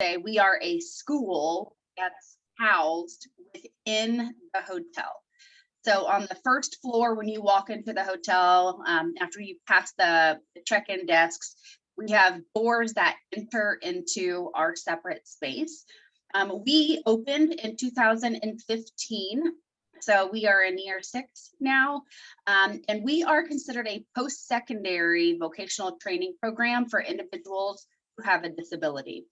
say we are a school that's housed within the hotel. So on the first floor, when you walk into the hotel, after you pass the check-in desks, we have doors that enter into our separate space. We opened in 2015, so we are in year 6 now, and we are considered a post-secondary vocational training program for individuals who have a disability.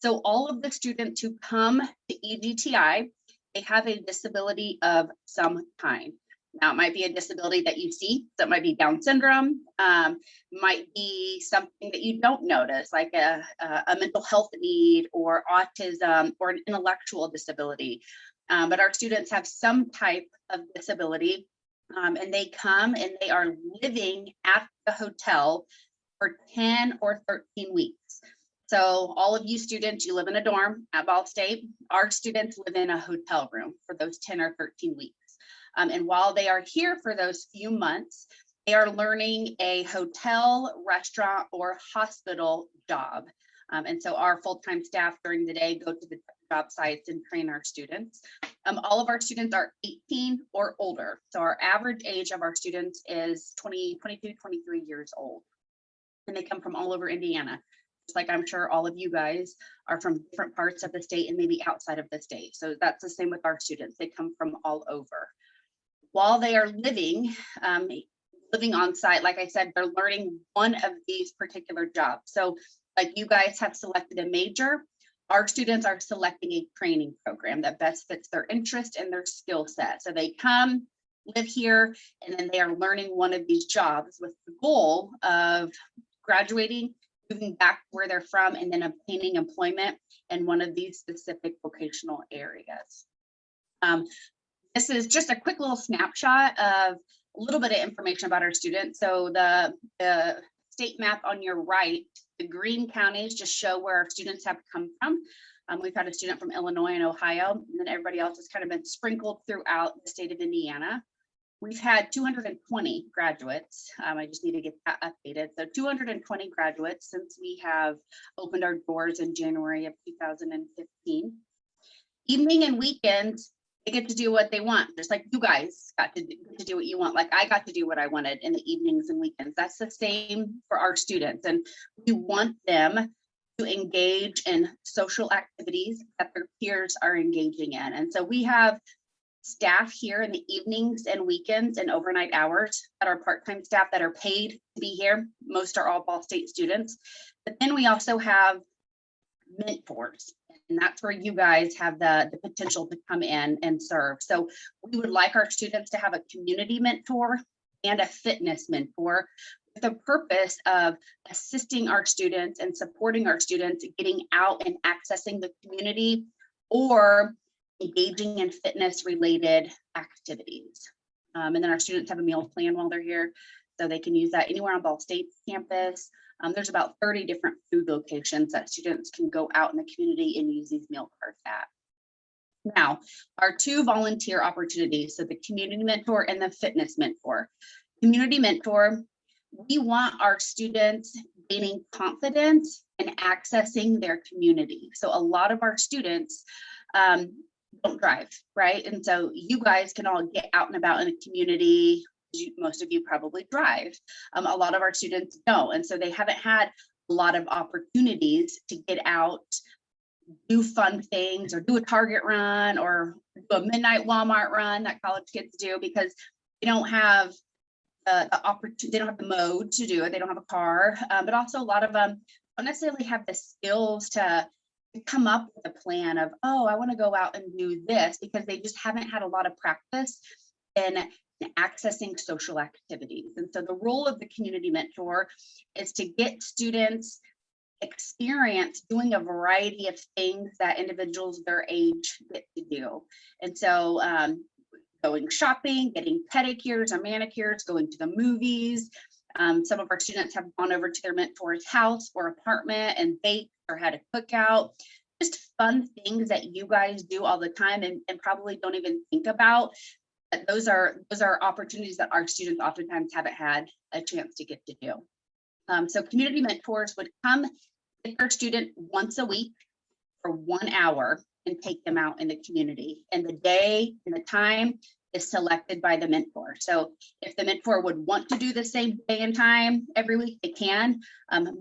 So all of the students who come to EGTI, they have a disability of some kind. Now, it might be a disability that you see, so it might be Down syndrome, might be something that you don't notice, like a mental health need or autism or an intellectual disability. But our students have some type of disability, and they come and they are living at the hotel for 10 or 13 weeks. So all of you students, you live in a dorm at Ball State. Our students live in a hotel room for those 10 or 13 weeks. And while they are here for those few months, they are learning a hotel, restaurant, or hospital job. And so our full-time staff during the day go to the job sites and train our students. All of our students are 18 or older. So our average age of our students is 22, 23 years old. And they come from all over Indiana. Just like I'm sure all of you guys are from different parts of the state and maybe outside of the state. So that's the same with our students. They come from all over. While they are living on site, like I said, they're learning one of these particular jobs. So like you guys have selected a major, our students are selecting a training program that best fits their interest and their skill set. So they come, live here, and then they are learning one of these jobs with the goal of graduating, moving back where they're from, and then obtaining employment in one of these specific vocational areas. This is just a quick little snapshot of a little bit of information about our students. So the state map on your right, the green counties just show where our students have come from. We've had a student from Illinois and Ohio, and then everybody else has kind of been sprinkled throughout the state of Indiana. We've had 220 graduates. I just need to get that updated. So 220 graduates since we have opened our doors in January of 2015. Evening and weekends, they get to do what they want, just like you guys got to do what you want. Like I got to do what I wanted in the evenings and weekends. That's the same for our students. And we want them to engage in social activities that their peers are engaging in. And so we have staff here in the evenings and weekends and overnight hours that are part-time staff that are paid to be here. Most are all Ball State students. But then we also have mentors. And that's where you guys have the potential to come in and serve. So we would like our students to have a community mentor and a fitness mentor with the purpose of assisting our students and supporting our students getting out and accessing the community or engaging in fitness related activities. And then our students have a meal plan while they're here, so they can use that anywhere on Ball State's campus. There's about 30 different food locations that students can go out in the community and use these meal cards at. Now, our 2 volunteer opportunities, so the community mentor and the fitness mentor. Community mentor, we want our students gaining confidence and accessing their community. So a lot of our students don't drive, right? And so you guys can all get out and about in a community. Most of you probably drive. A lot of our students don't. And so they haven't had a lot of opportunities to get out, do fun things, or do a Target run, or do a midnight Walmart run that college kids do, because they don't have the opportunity, they don't have the mode to do it. They don't have a car, but also a lot of them don't necessarily have the skills to come up with a plan of, oh, I want to go out and do this, because they just haven't had a lot of practice in accessing social activities. And so the role of the community mentor is to get students experience doing a variety of things that individuals their age get to do. And so going shopping, getting pedicures or manicures, going to the movies. Some of our students have gone over to their mentor's house or apartment and baked or had a cookout. Just fun things that you guys do all the time and probably don't even think about. But those are opportunities that our students oftentimes haven't had a chance to get to do. So community mentors would come with their student once a week. for 1 hour and take them out in the community. And the day and the time is selected by the mentor. So if the mentor would want to do the same day and time every week, they can.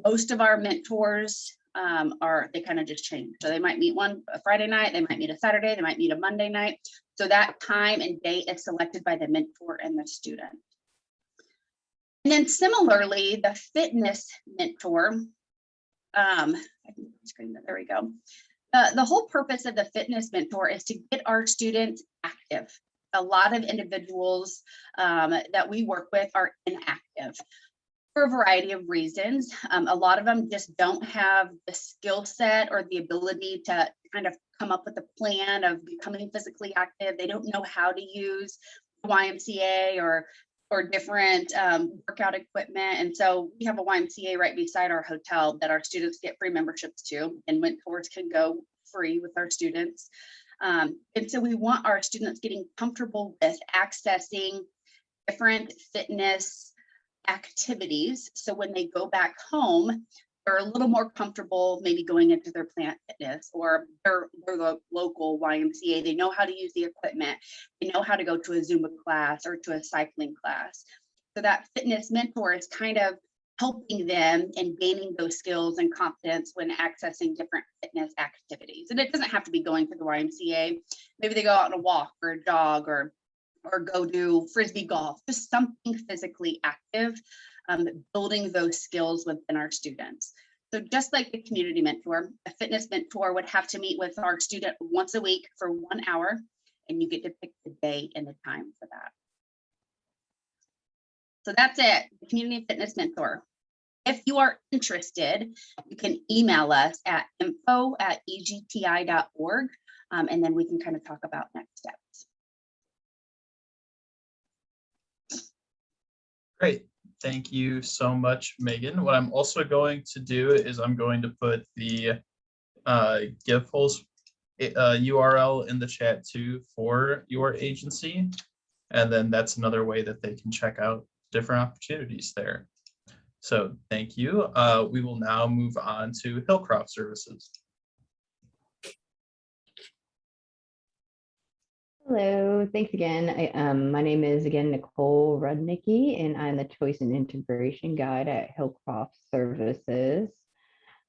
Most of our mentors they kind of just change. So they might meet one a Friday night, they might meet a Saturday, they might meet a Monday night. So that time and date is selected by the mentor and the student. And then similarly, the fitness mentor, there we go. The whole purpose of the fitness mentor is to get our students active. A lot of individuals that we work with are inactive for a variety of reasons. A lot of them just don't have the skill set or the ability to kind of come up with a plan of becoming physically active. They don't know how to use YMCA or different workout equipment. And so we have a YMCA right beside our hotel that our students get free memberships to, and mentors can go free with our students. And so we want our students getting comfortable with accessing different fitness activities. So when they go back home, they're a little more comfortable maybe going into their Planet Fitness or their local YMCA. They know how to use the equipment. They know how to go to a Zumba class or to a cycling class. So that fitness mentor is kind of helping them in gaining those skills and confidence when accessing different fitness activities. And it doesn't have to be going to the YMCA. Maybe they go out on a walk or a jog or go do frisbee golf, just something physically active, building those skills within our students. So just like the community mentor, a fitness mentor would have to meet with our student once a week for 1 hour, and you get to pick the day and the time for that. So that's it, the community fitness mentor. If you are interested, you can email us at info@egti.org, and then we can kind of talk about next steps. Great. Thank you so much, Megan. What I'm also going to do is I'm going to put the GivePulse URL in the chat too for your agency. And then that's another way that they can check out different opportunities there. So thank you. We will now move on to Hillcroft Services. Hello, thanks again. My name is again Nicole Rudnicki, and I'm the Choice and Integration Guide at Hillcroft Services.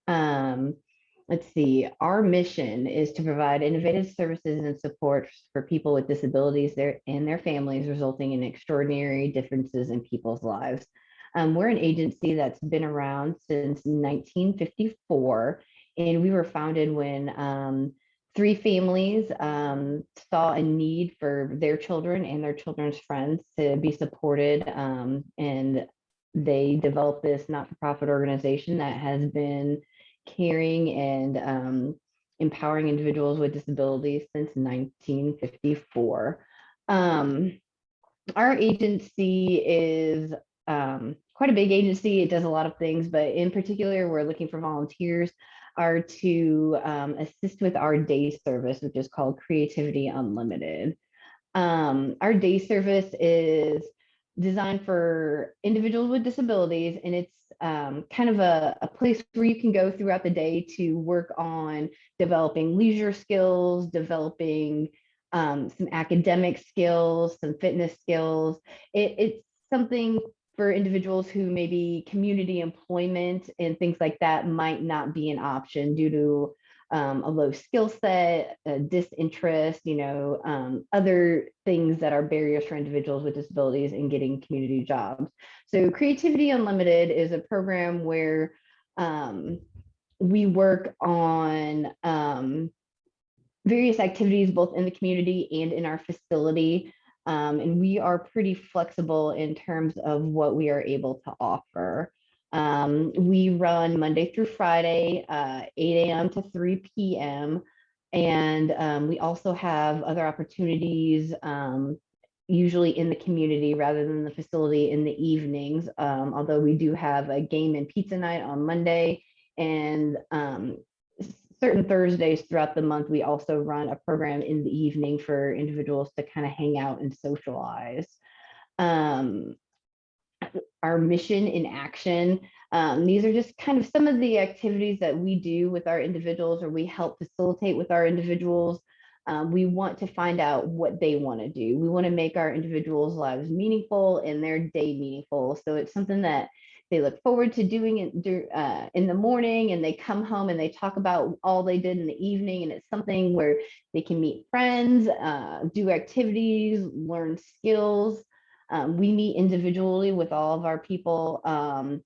Let's see, our mission is to provide innovative services and support for people with disabilities and their families, resulting in extraordinary differences in people's lives. We're an agency that's been around since 1954, and we were founded when 3 families saw a need for their children and their children's friends to be supported, and they developed this not-for-profit organization that has been caring and empowering individuals with disabilities since 1954. Our agency is quite a big agency. It does a lot of things, but in particular, we're looking for volunteers are to assist with our day service, which is called Creativity Unlimited. Our day service is designed for individuals with disabilities, and it's kind of a place where you can go throughout the day to work on developing leisure skills, developing some academic skills, some fitness skills. It's something for individuals who maybe community employment and things like that might not be an option due to a low skill set, disinterest, other things that are barriers for individuals with disabilities in getting community jobs. So Creativity Unlimited is a program where we work on various activities both in the community and in our facility. And we are pretty flexible in terms of what we are able to offer. We run Monday through Friday, 8 a.m. to 3 p.m. And we also have other opportunities, usually in the community rather than the facility in the evenings, although we do have a game and pizza night on Monday, and certain Thursdays throughout the month, we also run a program in the evening for individuals to kind of hang out and socialize. Our mission in action These are just kind of some of the activities that we do with our individuals, or we help facilitate with our individuals. We want to find out what they want to do. We want to make our individuals' lives meaningful and their day meaningful. So it's something that they look forward to doing it in the morning, and they come home and they talk about all they did in the evening. And it's something where they can meet friends, do activities, learn skills. We meet individually with all of our people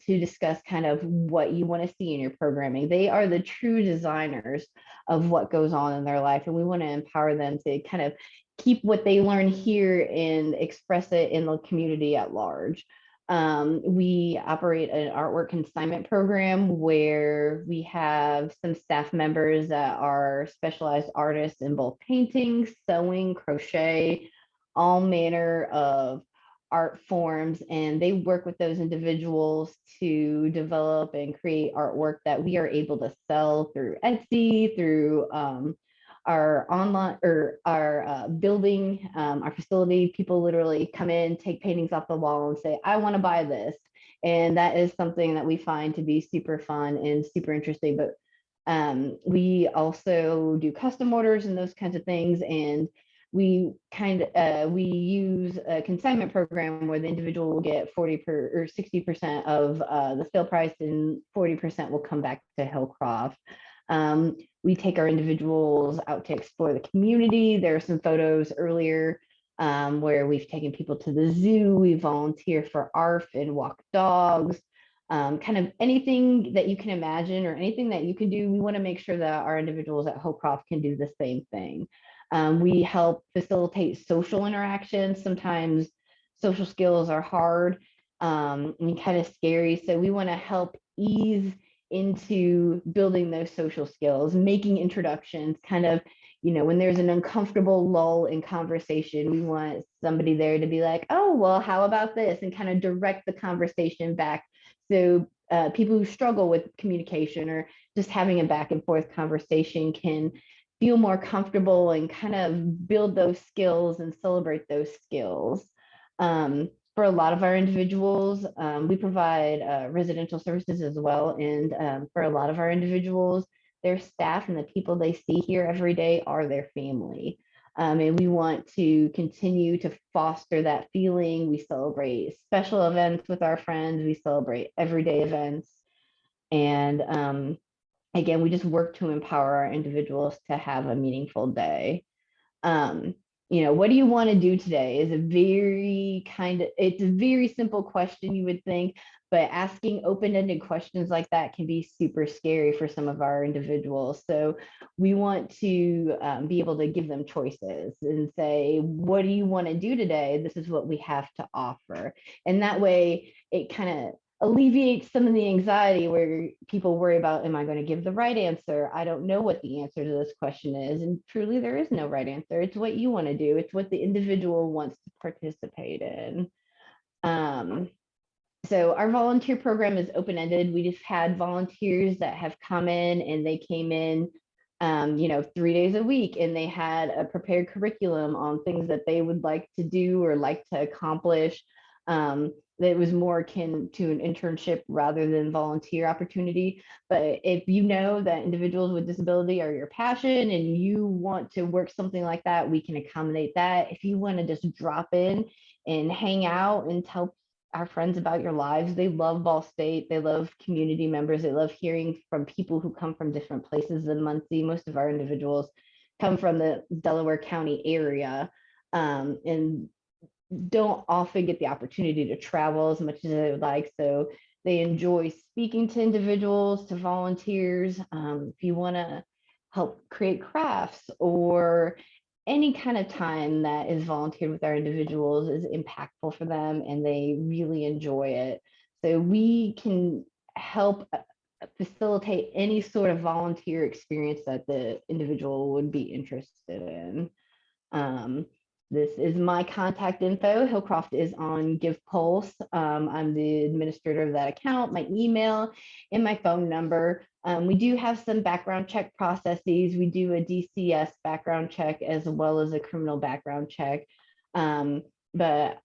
to discuss kind of what you want to see in your programming. They are the true designers of what goes on in their life, and we want to empower them to kind of keep what they learn here and express it in the community at large. We operate an artwork consignment program where we have some staff members that are specialized artists in both painting, sewing, crochet, all manner of art forms, and they work with those individuals to develop and create artwork that we are able to sell through Etsy, through our online or our building, our facility. People literally come in, take paintings off the wall and say, I want to buy this. And that is something that we find to be super fun and super interesting. But we also do custom orders and those kinds of things. And we use a consignment program where the individual will get 40% or 60% of the sale price, and 40% will come back to Hillcroft. We take our individuals out to explore the community. There are some photos earlier where we've taken people to the zoo. We volunteer for ARF and walk dogs. Kind of anything that you can imagine or anything that you can do. We want to make sure that our individuals at Hillcroft can do the same thing. We help facilitate social interactions. Sometimes social skills are hard and kind of scary. So we want to help ease into building those social skills, making introductions, kind of, when there's an uncomfortable lull in conversation, we want somebody there to be like, oh, well, how about this? And kind of direct the conversation back. So people who struggle with communication or just having a back and forth conversation can feel more comfortable and kind of build those skills and celebrate those skills. For a lot of our individuals, we provide residential services as well. And for a lot of our individuals, their staff and the people they see here every day are their family. And we want to continue to foster that feeling. We celebrate special events with our friends. We celebrate everyday events. And again, we just work to empower our individuals to have a meaningful day. What do you want to do today is it's a very simple question, you would think, but asking open-ended questions like that can be super scary for some of our individuals. So we want to be able to give them choices and say, what do you want to do today? This is what we have to offer. And that way it kind of alleviates some of the anxiety where people worry about, am I going to give the right answer? I don't know what the answer to this question is. And truly, there is no right answer. It's what you want to do. It's what the individual wants to participate in. So our volunteer program is open-ended. We just had volunteers that have come in, and they came in 3 days a week, and they had a prepared curriculum on things that they would like to do or like to accomplish. That was more akin to an internship rather than volunteer opportunity. But if you know that individuals with disability are your passion and you want to work something like that, we can accommodate that. If you want to just drop in and hang out and tell our friends about your lives, they love Ball State, they love community members, they love hearing from people who come from different places in Muncie. Most of our individuals come from the Delaware County area, and don't often get the opportunity to travel as much as they would like. So they enjoy speaking to individuals, to volunteers. If you want to help create crafts or any kind of time that is volunteered with our individuals is impactful for them, and they really enjoy it. So we can help facilitate any sort of volunteer experience that the individual would be interested in. This is my contact info. Hillcroft is on GivePulse. I'm the administrator of that account, my email and my phone number. We do have some background check processes. We do a DCS background check as well as a criminal background check, but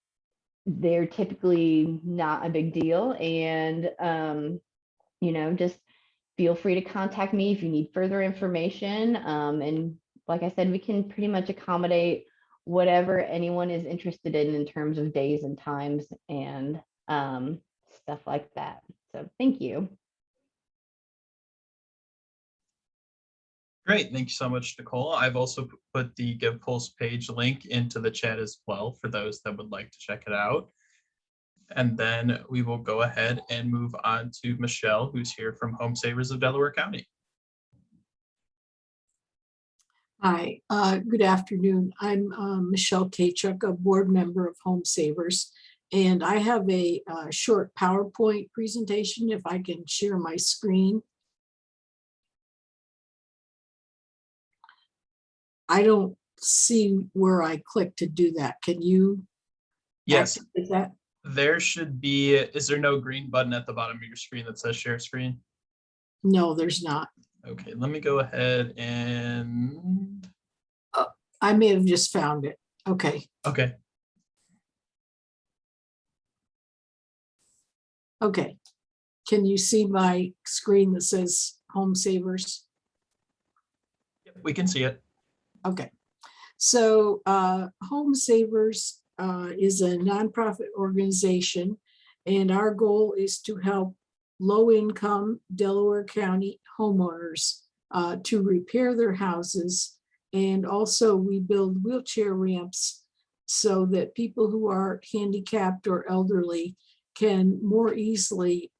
they're typically not a big deal. And just feel free to contact me if you need further information. And like I said, we can pretty much accommodate whatever anyone is interested in terms of days and times and stuff like that. So thank you. Great, thank you so much, Nicole. I've also put the Give Pulse page link into the chat as well for those that would like to check it out. And then we will go ahead and move on to Michelle, who's here from Home Savers of Delaware County. Hi, good afternoon. I'm Michelle Kachuk, a board member of Home Savers, and I have a short PowerPoint presentation if I can share my screen. I don't see where I click to do that. Can you? Yes, Is that? there should be, is there no green button at the bottom of your screen that says share screen? No, there's not. Okay, let me go ahead and. I may have just found it. Okay. Okay, Okay. Can you see my screen that says Home Savers? we can see it. Okay, so Home Savers is a nonprofit organization, and our goal is to help low-income Delaware County homeowners to repair their houses, and also we build wheelchair ramps so that people who are handicapped or elderly can more easily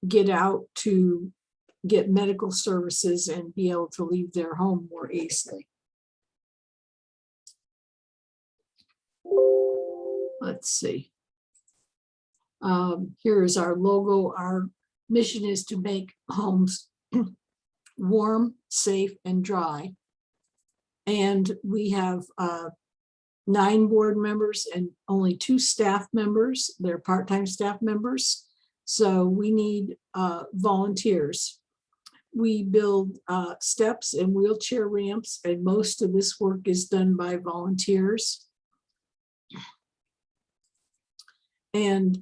get out to get medical services and be able to leave their home more easily. Let's see. Here is our logo. Our mission is to make homes warm, safe, and dry. And we have 9 board members and only 2 staff members. They're part-time staff members. So we need volunteers. We build steps and wheelchair ramps, and most of this work is done by volunteers. And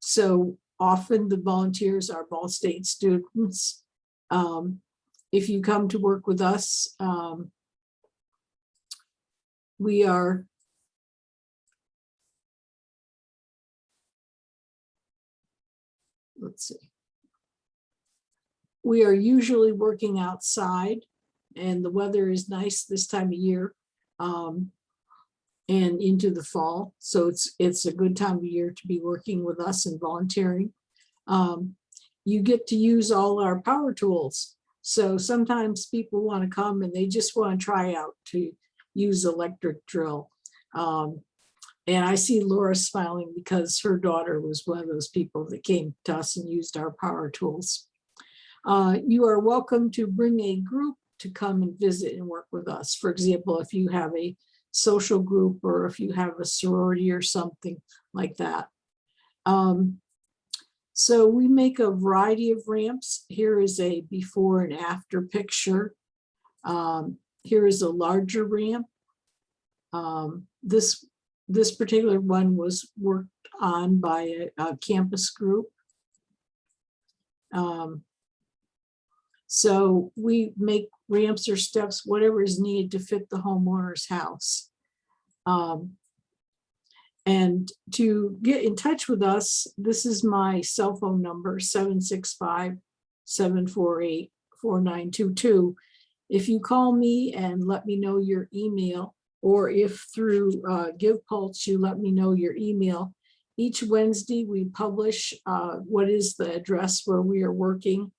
so often the volunteers are Ball State students. If you come to work with us, we are let's see. We are usually working outside, and the weather is nice this time of year and into the fall. So it's a good time of year to be working with us and volunteering. You get to use all our power tools. So sometimes people want to come and they just want to try out to use electric drill. And I see Laura smiling because her daughter was one of those people that came to us and used our power tools. You are welcome to bring a group to come and visit and work with us. For example, if you have a social group or if you have a sorority or something like that. So we make a variety of ramps. Here is a before and after picture. Here is a larger ramp. This particular one was worked on by a campus group. So we make ramps or steps, whatever is needed to fit the homeowner's house. And to get in touch with us, this is my cell phone number, 765-748-4922. If you call me and let me know your email, or if through Give Pulse, you let me know your email. Each Wednesday, we publish what is the address where we are working.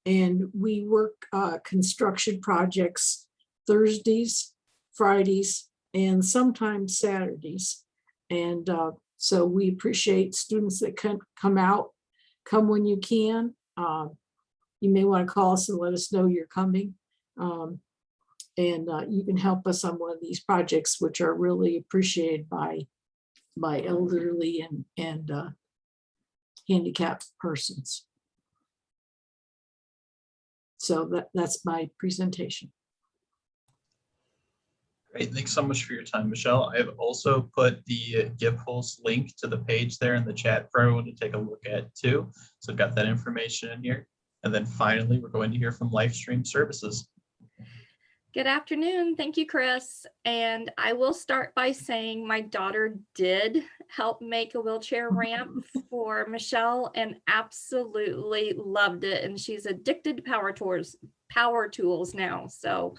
And we work construction projects Thursdays, Fridays, and sometimes Saturdays. And so we appreciate students that can come out, come when you can. You may want to call us and let us know you're coming. And you can help us on one of these projects, which are really appreciated by elderly and handicapped persons. So that's my presentation. Great, thanks so much for your time, Michelle. I've also put the GivePulse link to the page there in the chat for everyone to take a look at too. So I've got that information in here. And then finally, we're going to hear from Livestream Services. Good afternoon. Thank you, Chris. And I will start by saying my daughter did help make a wheelchair ramp for Michelle and absolutely loved it. And she's addicted to power tools now. So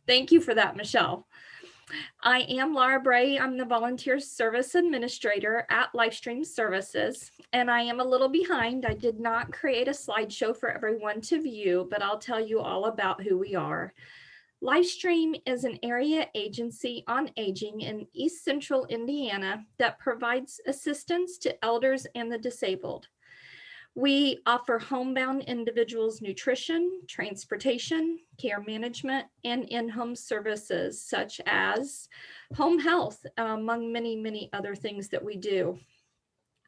thank you for that, Michelle. I am Laura Bray. I'm the Volunteer Service Administrator at Livestream Services, and I am a little behind. I did not create a slideshow for everyone to view, but I'll tell you all about who we are. Livestream is an area agency on aging in East Central Indiana that provides assistance to elders and the disabled. We offer homebound individuals nutrition, transportation, care management, and in-home services such as home health, among many, many other things that we do.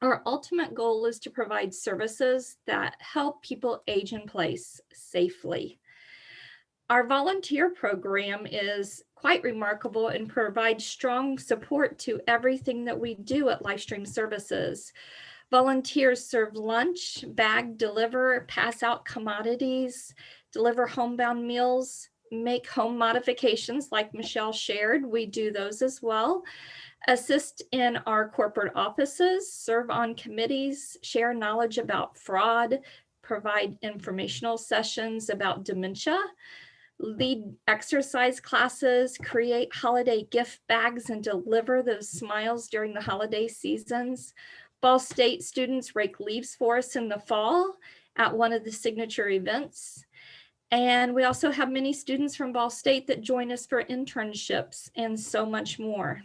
Our ultimate goal is to provide services that help people age in place safely. Our volunteer program is quite remarkable and provides strong support to everything that we do at Livestream Services. Volunteers serve lunch, bag, deliver, pass out commodities, deliver homebound meals, make home modifications like Michelle shared. We do those as well. Assist in our corporate offices, serve on committees, share knowledge about fraud, provide informational sessions about dementia, lead exercise classes, create holiday gift bags and deliver those smiles during the holiday seasons. Ball State students rake leaves for us in the fall at one of the signature events. And we also have many students from Ball State that join us for internships and so much more.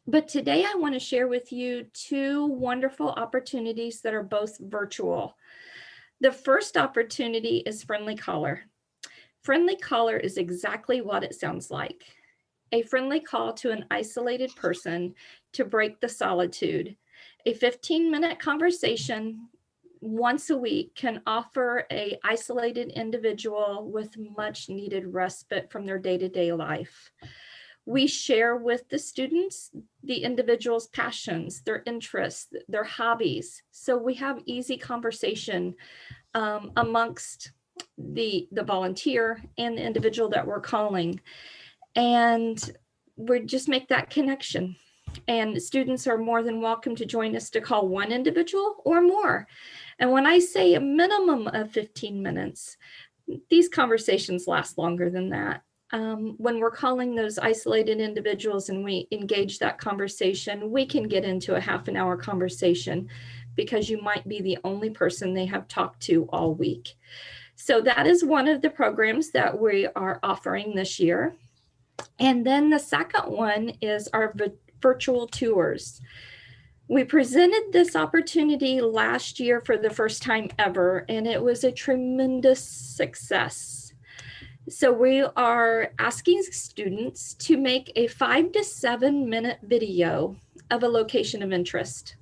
But today I want to share with you two wonderful opportunities that are both virtual. The first opportunity is Friendly Caller. Friendly Caller is exactly what it sounds like. A friendly call to an isolated person to break the solitude. A 15-minute conversation once a week can offer an isolated individual with much needed respite from their day-to-day life. We share with the students the individual's passions, their interests, their hobbies. So we have easy conversation amongst the volunteer and the individual that we're calling. And we just make that connection. And students are more than welcome to join us to call one individual or more. And when I say a minimum of 15 minutes, these conversations last longer than that. When we're calling those isolated individuals and we engage that conversation, we can get into a half an hour conversation because you might be the only person they have talked to all week. So that is one of the programs that we are offering this year. And then the second one is our virtual tours. We presented this opportunity last year for the first time ever, and it was a tremendous success. So we are asking students to make a 5 to 7 minute video of a location of interest.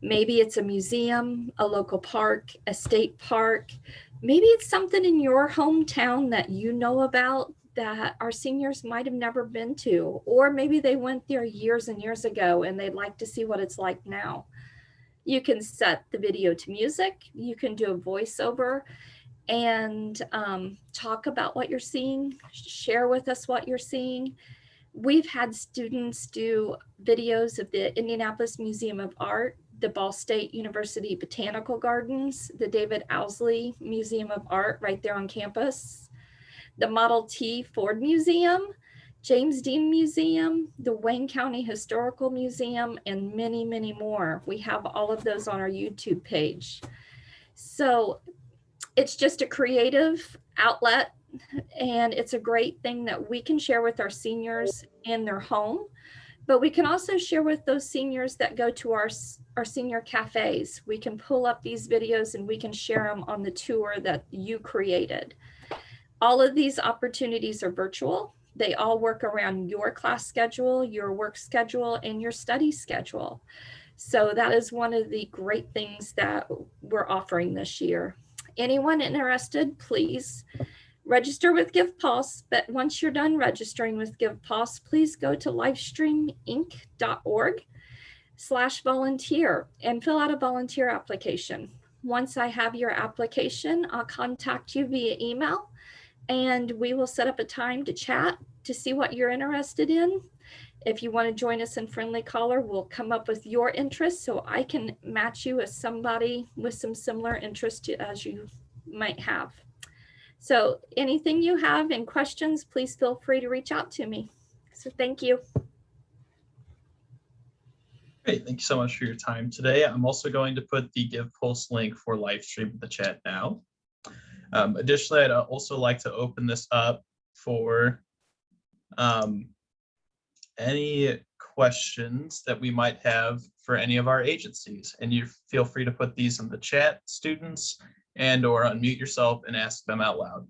Maybe it's a museum, a local park, a state park. Maybe it's something in your hometown that you know about that our seniors might have never been to, or maybe they went there years and years ago and they'd like to see what it's like now. You can set the video to music, you can do a voiceover and talk about what you're seeing, share with us what you're seeing. We've had students do videos of the Indianapolis Museum of Art, the Ball State University Botanical Gardens, the David Owsley Museum of Art right there on campus, the Model T Ford Museum, James Dean Museum, the Wayne County Historical Museum, and many, many more. We have all of those on our YouTube page. So it's just a creative outlet, and it's a great thing that we can share with our seniors in their home, but we can also share with those seniors that go to our senior cafes. We can pull up these videos and we can share them on the tour that you created. All of these opportunities are virtual. They all work around your class schedule, your work schedule, and your study schedule. So that is one of the great things that we're offering this year. Anyone interested, please register with GivePulse, but once you're done registering with GivePulse, please go to livestreaminc.org/volunteer and fill out a volunteer application. Once I have your application, I'll contact you via email and we will set up a time to chat to see what you're interested in. If you want to join us in Friendly Caller, we'll come up with your interests so I can match you with somebody with some similar interests as you might have. So anything you have and questions, please feel free to reach out to me. So thank you. Great, thank you so much for your time today. I'm also going to put the GivePulse link for live stream in the chat now. Additionally, I'd also like to open this up for any questions that we might have for any of our agencies. And you feel free to put these in the chat, students, and or unmute yourself and ask them out loud.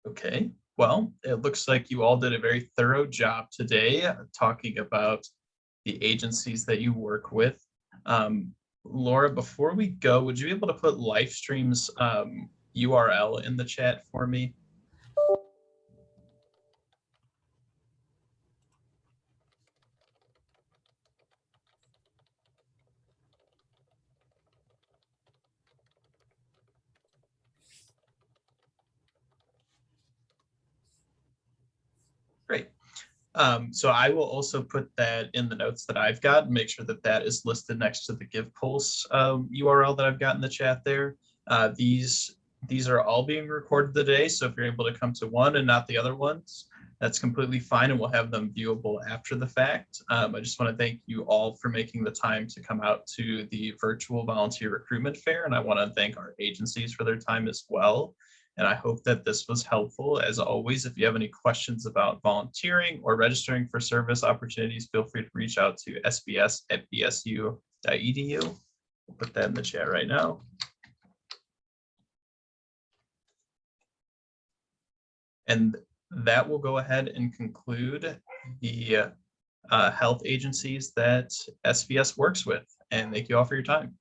Okay, well, it looks like you all did a very thorough job today talking about the agencies that you work with. Laura, before we go, would you be able to put Livestream's URL in the chat for me? Great. So I will also put that in the notes that I've got and make sure that that is listed next to the GivePulse URL that I've got in the chat there. These are all being recorded today, so if you're able to come to one and not the other ones, that's completely fine, and we'll have them viewable after the fact. I just want to thank you all for making the time to come out to the virtual volunteer recruitment fair, and I want to thank our agencies for their time as well. And I hope that this was helpful. As always, if you have any questions about volunteering or registering for service opportunities, feel free to reach out to svs@bsu.edu. We'll put that in the chat right now. And that will go ahead and conclude the health agencies that SVS works with. And thank you all for your time.